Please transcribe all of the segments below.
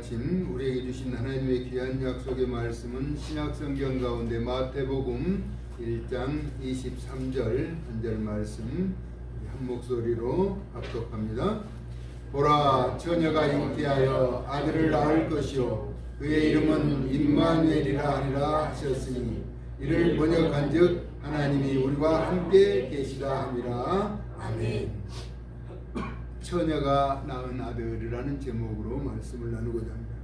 아침 우리에게 주신 하나님의 귀한 약속의 말씀은 신약성경 가운데 마태복음 1장 23절 한 절 말씀 한 목소리로 합독합니다. 보라, 처녀가 잉태하여 아들을 낳을 것이요 그의 이름은 임마누엘이라 하리라 하셨으니 이를 번역한즉 하나님이 우리와 함께 계시다 함이라. 아멘. 처녀가 낳은 아들이라는 제목으로 말씀을 나누고자 합니다.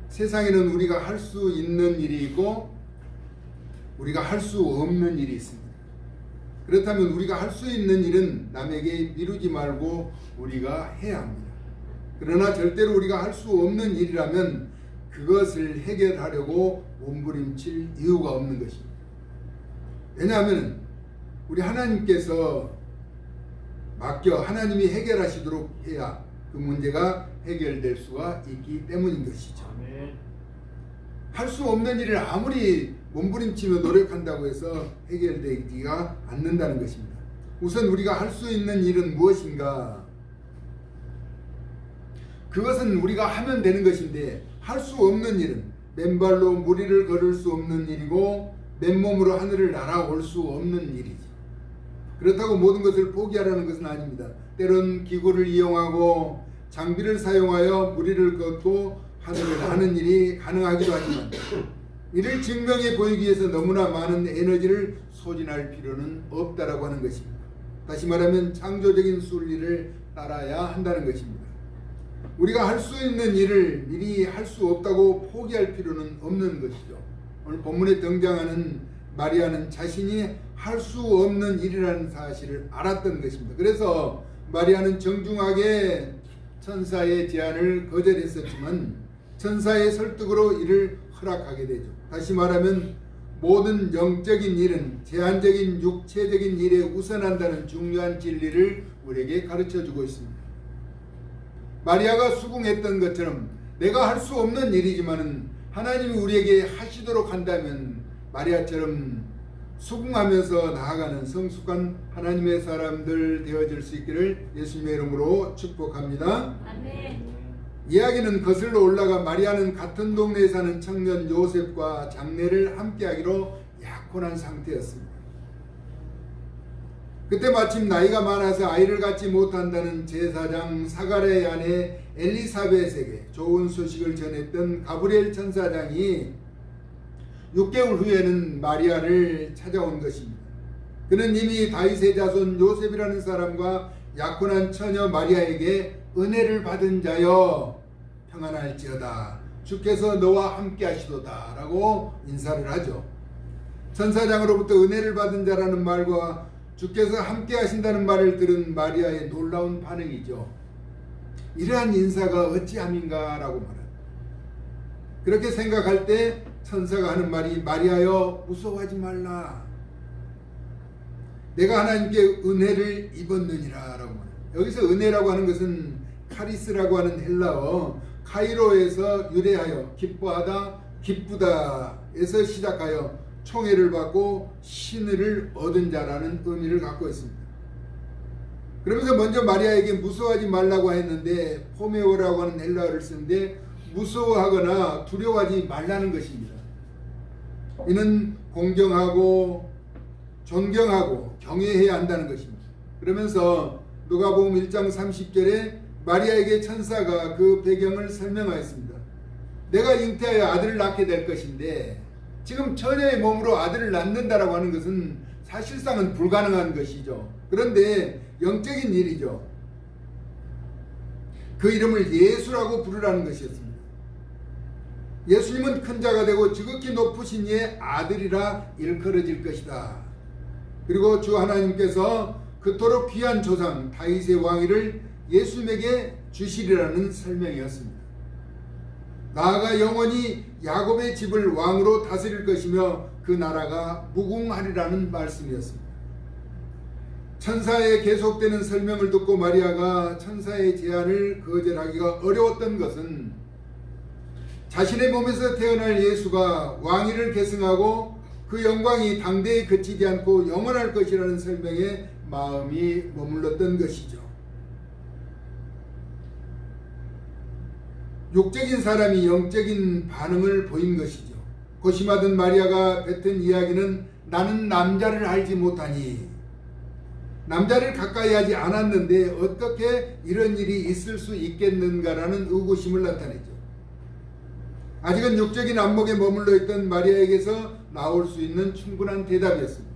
세상에는 우리가 할 수 있는 일이 있고 우리가 할 수 없는 일이 있습니다. 그렇다면 우리가 할 수 있는 일은 남에게 미루지 말고 우리가 해야 합니다. 그러나 절대로 우리가 할 수 없는 일이라면 그것을 해결하려고 몸부림칠 이유가 없는 것입니다. 왜냐하면 우리 하나님께서 맡겨 하나님이 해결하시도록 해야 그 문제가 해결될 수가 있기 때문인 것이죠. 할 수 없는 일을 아무리 몸부림치며 노력한다고 해서 해결되지가 않는다는 것입니다. 우선 우리가 할 수 있는 일은 무엇인가? 그것은 우리가 하면 되는 것인데 할 수 없는 일은 맨발로 무리를 걸을 수 없는 일이고 맨몸으로 하늘을 날아올 수 없는 일이지. 그렇다고 모든 것을 포기하라는 것은 아닙니다. 때론 기구를 이용하고 장비를 사용하여 무리를 걷고 하늘을 나는 일이 가능하기도 하지만 이를 증명해 보이기 위해서 너무나 많은 에너지를 소진할 필요는 없다라고 하는 것입니다. 다시 말하면 창조적인 순리를 따라야 한다는 것입니다. 우리가 할 수 있는 일을 미리 할 수 없다고 포기할 필요는 없는 것이죠. 오늘 본문에 등장하는 마리아는 자신이 할 수 없는 일이라는 사실을 알았던 것입니다. 그래서 마리아는 정중하게 천사의 제안을 거절했었지만 천사의 설득으로 이를 허락하게 되죠. 다시 말하면 모든 영적인 일은 제한적인 육체적인 일에 우선한다는 중요한 진리를 우리에게 가르쳐주고 있습니다. 마리아가 수긍했던 것처럼 내가 할 수 없는 일이지만 하나님이 우리에게 하시도록 한다면 마리아처럼 수긍하면서 나아가는 성숙한 하나님의 사람들 되어질 수 있기를 예수님의 이름으로 축복합니다. 아멘. 이야기는 거슬러 올라가 마리아는 같은 동네에 사는 청년 요셉과 장례를 함께하기로 약혼한 상태였습니다. 그때 마침 나이가 많아서 아이를 갖지 못한다는 제사장 사가랴의 아내 엘리사벳에게 좋은 소식을 전했던 가브리엘 천사장이 6개월 후에는 마리아를 찾아온 것입니다. 그는 이미 다윗의 자손 요셉이라는 사람과 약혼한 처녀 마리아에게 은혜를 받은 자여 평안할지어다 주께서 너와 함께 하시도다 라고 인사를 하죠. 천사장으로부터 은혜를 받은 자라는 말과 주께서 함께 하신다는 말을 들은 마리아의 놀라운 반응이죠. 이러한 인사가 어찌함인가 라고 말합니다. 그렇게 생각할 때 천사가 하는 말이 마리아여 무서워하지 말라. 내가 하나님께 은혜를 입었느니라 라고 말합니다. 여기서 은혜라고 하는 것은 카리스라고 하는 헬라어 카이로에서 유래하여 기뻐하다 기쁘다에서 시작하여 총애를 받고 신의를 얻은 자라는 의미를 갖고 있습니다. 그러면서 먼저 마리아에게 무서워하지 말라고 했는데 포메오라고 하는 헬라어를 쓰는데 무서워하거나 두려워하지 말라는 것입니다. 이는 공경하고 존경하고 경외해야 한다는 것입니다. 그러면서 누가복음 1장 30절에 마리아에게 천사가 그 배경을 설명하였습니다. 내가 잉태하여 아들을 낳게 될 것인데 지금 처녀의 몸으로 아들을 낳는다라고 하는 것은 사실상은 불가능한 것이죠. 그런데 영적인 일이죠. 그 이름을 예수라고 부르라는 것이었습니다. 예수님은 큰 자가 되고 지극히 높으신 이의 아들이라 일컬어질 것이다. 그리고 주 하나님께서 그토록 귀한 조상 다윗의 왕위를 예수님에게 주시리라는 설명이었습니다. 나아가 영원히 야곱의 집을 왕으로 다스릴 것이며 그 나라가 무궁하리라는 말씀이었습니다. 천사의 계속되는 설명을 듣고 마리아가 천사의 제안을 거절하기가 어려웠던 것은 자신의 몸에서 태어날 예수가 왕위를 계승하고 그 영광이 당대에 그치지 않고 영원할 것이라는 설명에 마음이 머물렀던 것이죠. 육적인 사람이 영적인 반응을 보인 것이죠. 고심하던 마리아가 뱉은 이야기는 나는 남자를 알지 못하니, 남자를 가까이 하지 않았는데 어떻게 이런 일이 있을 수 있겠는가라는 의구심을 나타내죠. 아직은 육적인 안목에 머물러 있던 마리아에게서 나올 수 있는 충분한 대답이었습니다.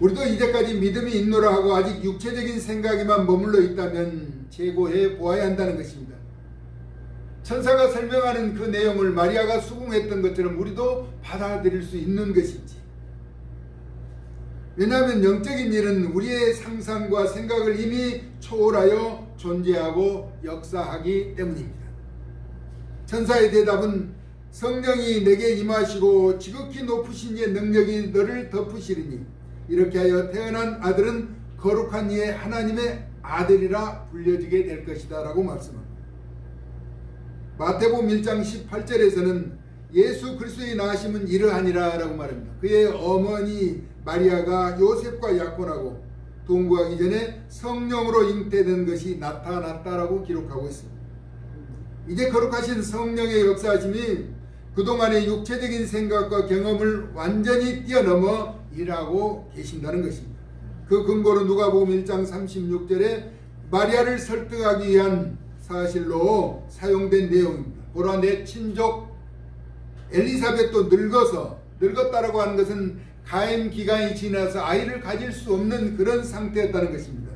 우리도 이제까지 믿음이 있노라 하고 아직 육체적인 생각에만 머물러 있다면 재고해 보아야 한다는 것입니다. 천사가 설명하는 그 내용을 마리아가 수긍했던 것처럼 우리도 받아들일 수 있는 것인지. 왜냐하면 영적인 일은 우리의 상상과 생각을 이미 초월하여 존재하고 역사하기 때문입니다. 천사의 대답은 성령이 내게 임하시고 지극히 높으신 이의 능력이 너를 덮으시리니 이렇게 하여 태어난 아들은 거룩한 이의 하나님의 아들이라 불려지게 될 것이다 라고 말씀합니다. 마태복음 1장 18절에서는 예수 그리스도의 나심은 이러하니라 라고 말합니다. 그의 어머니 마리아가 요셉과 약혼하고 동거하기 전에 성령으로 잉태된 것이 나타났다라고 기록하고 있습니다. 이제 거룩하신 성령의 역사하심이 그동안의 육체적인 생각과 경험을 완전히 뛰어넘어 일하고 계신다는 것입니다. 그 근거로 누가복음 1장 36절에 마리아를 설득하기 위한 사실로 사용된 내용입니다. 보라 내 친족 엘리사벳도 늙었다라고 하는 것은 가임 기간이 지나서 아이를 가질 수 없는 그런 상태였다는 것입니다.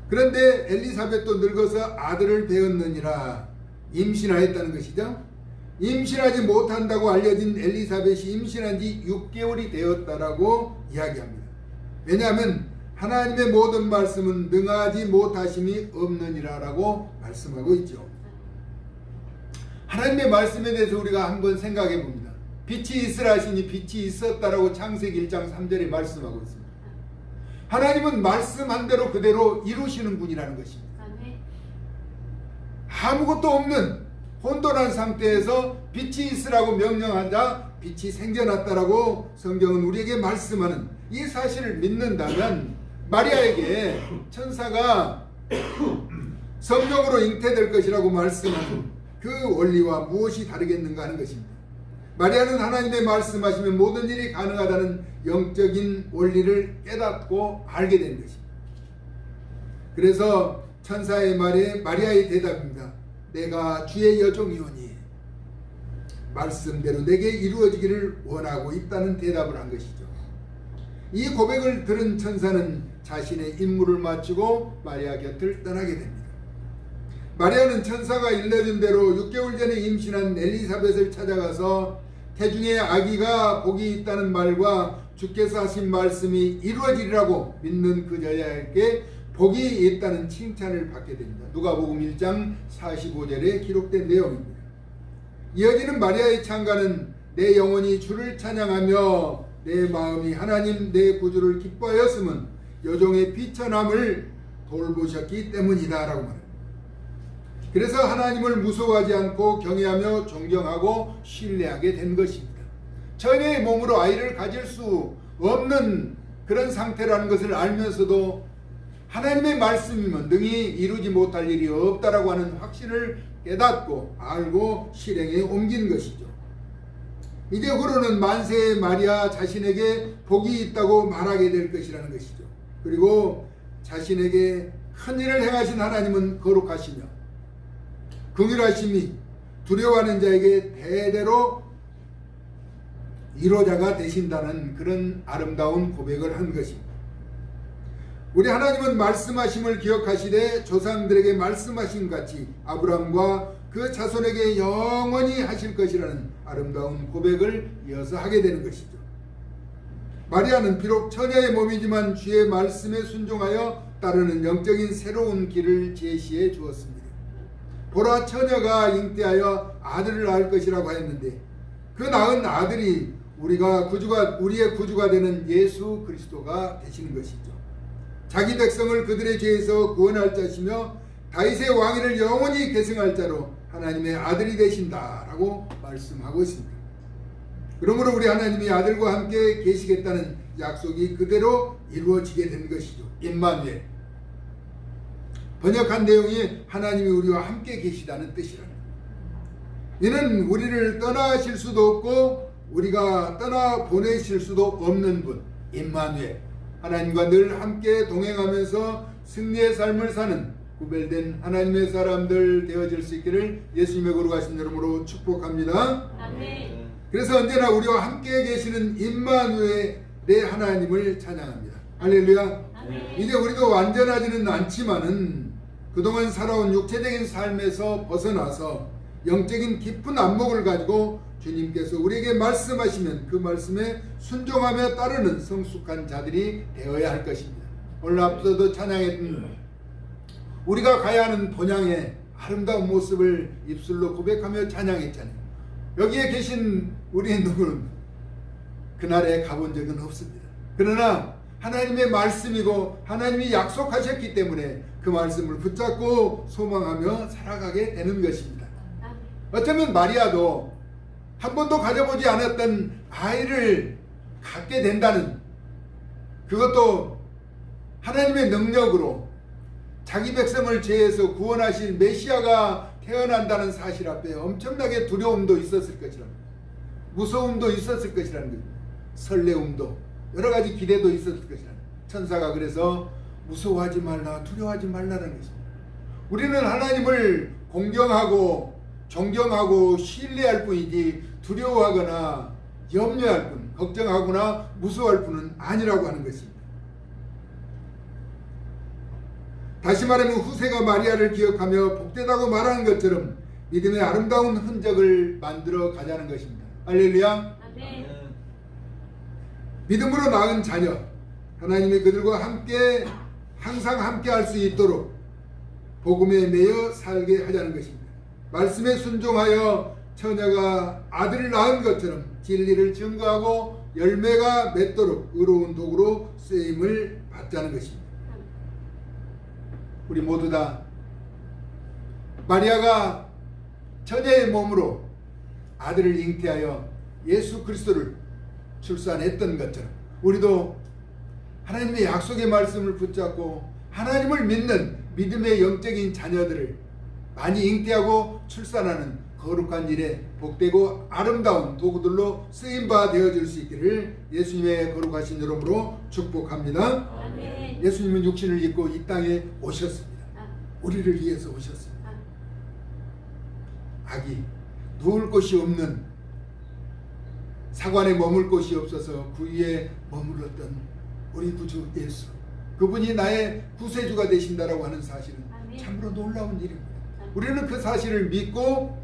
그런데 엘리사벳도 늙어서 아들을 배었느니라 임신하였다는 것이죠. 임신하지 못한다고 알려진 엘리사벳이 임신한 지 6개월이 되었다라고 이야기합니다. 왜냐하면 하나님의 모든 말씀은 능하지 못하심이 없느니라 라고 말씀하고 있죠. 하나님의 말씀에 대해서 우리가 한번 생각해 봅니다. 빛이 있으라 하시니 빛이 있었다라고 창세기 1장 3절에 말씀하고 있습니다. 하나님은 말씀한 대로 그대로 이루시는 분이라는 것입니다. 아무것도 없는 혼돈한 상태에서 빛이 있으라고 명령하자 빛이 생겨났다라고 성경은 우리에게 말씀하는 이 사실을 믿는다면 마리아에게 천사가 성령으로 잉태될 것이라고 말씀하는 그 원리와 무엇이 다르겠는가 하는 것입니다. 마리아는 하나님의 말씀하시면 모든 일이 가능하다는 영적인 원리를 깨닫고 알게 된 것입니다. 그래서 천사의 말에 마리아의 대답입니다. 내가 주의 여종이오니 말씀대로 내게 이루어지기를 원하고 있다는 대답을 한 것이죠. 이 고백을 들은 천사는 자신의 임무를 마치고 마리아 곁을 떠나게 됩니다. 마리아는 천사가 일러준 대로 6개월 전에 임신한 엘리사벳을 찾아가서 태중에 아기가 복이 있다는 말과 주께서 하신 말씀이 이루어지리라고 믿는 그 여자에게 복이 있다는 칭찬을 받게 됩니다. 누가복음 1장 45절에 기록된 내용입니다. 이어지는 마리아의 찬가는 내 영혼이 주를 찬양하며 내 마음이 하나님 내 구주를 기뻐하였음은 여종의 비천함을 돌보셨기 때문이다 라고 말합니다. 그래서 하나님을 무서워하지 않고 경외하며 존경하고 신뢰하게 된 것입니다. 처녀의 몸으로 아이를 가질 수 없는 그런 상태라는 것을 알면서도 하나님의 말씀이면 능히 이루지 못할 일이 없다라고 하는 확신을 깨닫고 알고 실행에 옮긴 것이죠. 이제후로는 만세의 마리아 자신에게 복이 있다고 말하게 될 것이라는 것이죠. 그리고 자신에게 큰 일을 행하신 하나님은 거룩하시며 긍휼하심이 두려워하는 자에게 대대로 위로자가 되신다는 그런 아름다운 고백을 한 것입니다. 우리 하나님은 말씀하심을 기억하시되 조상들에게 말씀하신 같이 아브라함과 그 자손에게 영원히 하실 것이라는 아름다운 고백을 이어서 하게 되는 것이죠. 마리아는 비록 처녀의 몸이지만 주의 말씀에 순종하여 따르는 영적인 새로운 길을 제시해 주었습니다. 보라 처녀가 잉태하여 아들을 낳을 것이라고 하였는데 그 낳은 아들이 우리의 구주가 되는 예수 그리스도가 되시는 것이죠. 자기 백성을 그들의 죄에서 구원할 자시며 다윗의 왕위를 영원히 계승할 자로 하나님의 아들이 되신다라고 말씀하고 있습니다. 그러므로 우리 하나님이 아들과 함께 계시겠다는 약속이 그대로 이루어지게 된 것이죠. 임마누엘. 번역한 내용이 하나님이 우리와 함께 계시다는 뜻이랍니다. 이는 우리를 떠나실 수도 없고 우리가 떠나 보내실 수도 없는 분, 임마누엘, 하나님과 늘 함께 동행하면서 승리의 삶을 사는 구별된 하나님의 사람들 되어질 수 있기를 예수님의 거룩하신 이름으로 축복합니다. 아멘. 그래서 언제나 우리와 함께 계시는 임마누엘의 하나님을 찬양합니다. 할렐루야. 아멘. 이제 우리도 완전하지는 않지만은 그동안 살아온 육체적인 삶에서 벗어나서 영적인 깊은 안목을 가지고 주님께서 우리에게 말씀하시면 그 말씀에 순종하며 따르는 성숙한 자들이 되어야 할 것입니다. 오늘 앞서도 찬양했던 우리가 가야 하는 본향의 아름다운 모습을 입술로 고백하며 찬양했잖아요. 여기에 계신 우리 누구는 그날에 가본 적은 없습니다. 그러나 하나님의 말씀이고 하나님이 약속하셨기 때문에 그 말씀을 붙잡고 소망하며 살아가게 되는 것입니다. 어쩌면 마리아도 한 번도 가져보지 않았던 아이를 갖게 된다는, 그것도 하나님의 능력으로 자기 백성을 죄에서 구원하실 메시아가 태어난다는 사실 앞에 엄청나게 두려움도 있었을 것이랍니다. 무서움도 있었을 것이라는 겁니다. 설레움도 여러 가지 기대도 있었을 것이랍니다. 천사가 그래서 무서워하지 말라, 두려워하지 말라는 것입니다. 우리는 하나님을 공경하고 존경하고 신뢰할 뿐이지 두려워하거나 염려할 뿐, 걱정하거나 무서워할 뿐은 아니라고 하는 것입니다. 다시 말하면 후세가 마리아를 기억하며 복되다고 말하는 것처럼 믿음의 아름다운 흔적을 만들어 가자는 것입니다. 할렐루야. 아멘. 믿음으로 낳은 자녀, 하나님이 그들과 함께 항상 함께 할 수 있도록 복음에 매여 살게 하자는 것입니다. 말씀에 순종하여 처녀가 아들을 낳은 것처럼 진리를 증거하고 열매가 맺도록 의로운 도구로 쓰임을 받자는 것입니다. 우리 모두 다 마리아가 처녀의 몸으로 아들을 잉태하여 예수 그리스도를 출산했던 것처럼 우리도 하나님의 약속의 말씀을 붙잡고 하나님을 믿는 믿음의 영적인 자녀들을 많이 잉태하고 출산하는 거룩한 일에 복되고 아름다운 도구들로 쓰임바 되어질 수 있기를 예수님의 거룩하신 이름으로 축복합니다. 아멘. 예수님은 육신을 입고 이 땅에 오셨습니다. 우리를 위해서 오셨습니다. 아기 누울 곳이 없는 사관에 머물 곳이 없어서 그 위에 머물렀던 우리 구주 예수, 그분이 나의 구세주가 되신다라고 하는 사실은 참으로 놀라운 일입니다. 우리는 그 사실을 믿고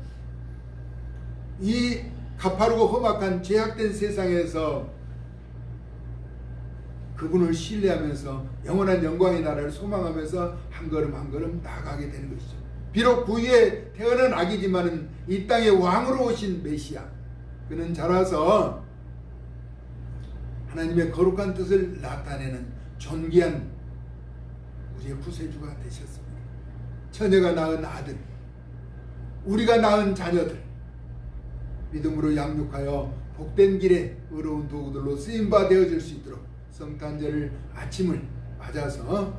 이 가파르고 험악한 죄악된 세상에서 그분을 신뢰하면서 영원한 영광의 나라를 소망하면서 한 걸음 한 걸음 나아가게 되는 것이죠. 비록 그 위에 태어난 아기지만은 이 땅의 왕으로 오신 메시아, 그는 자라서 하나님의 거룩한 뜻을 나타내는 존귀한 우리의 구세주가 되셨습니다. 처녀가 낳은 아들, 우리가 낳은 자녀들, 믿음으로 양육하여 복된 길에 의로운 도구들로 쓰임바 되어질 수 있도록 성탄절 아침을 맞아서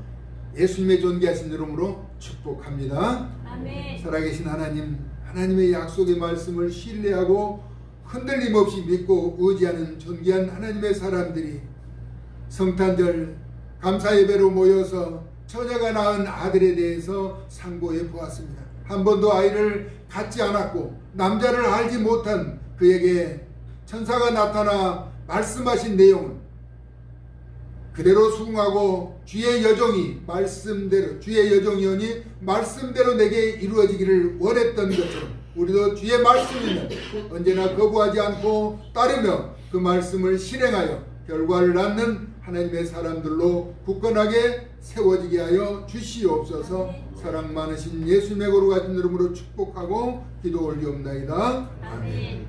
예수님의 존귀하신 이름으로 축복합니다. 아멘. 살아계신 하나님, 하나님의 약속의 말씀을 신뢰하고 흔들림 없이 믿고 의지하는 존귀한 하나님의 사람들이 성탄절 감사 예배로 모여서 처녀가 낳은 아들에 대해서 상고해 보았습니다. 한 번도 아이를 갖지 않았고 남자를 알지 못한 그에게 천사가 나타나 말씀하신 내용은 그대로 수긍하고 주의 여정이 말씀대로, 주의 여정이오니 말씀대로 내게 이루어지기를 원했던 것처럼 우리도 주의 말씀이면 언제나 거부하지 않고 따르며 그 말씀을 실행하여 결과를 낳는 하나님의 사람들로 굳건하게 세워지게 하여 주시옵소서. 사랑 많으신 예수님의 거룩하신 이름으로 축복하고 기도 올리옵나이다. 아멘.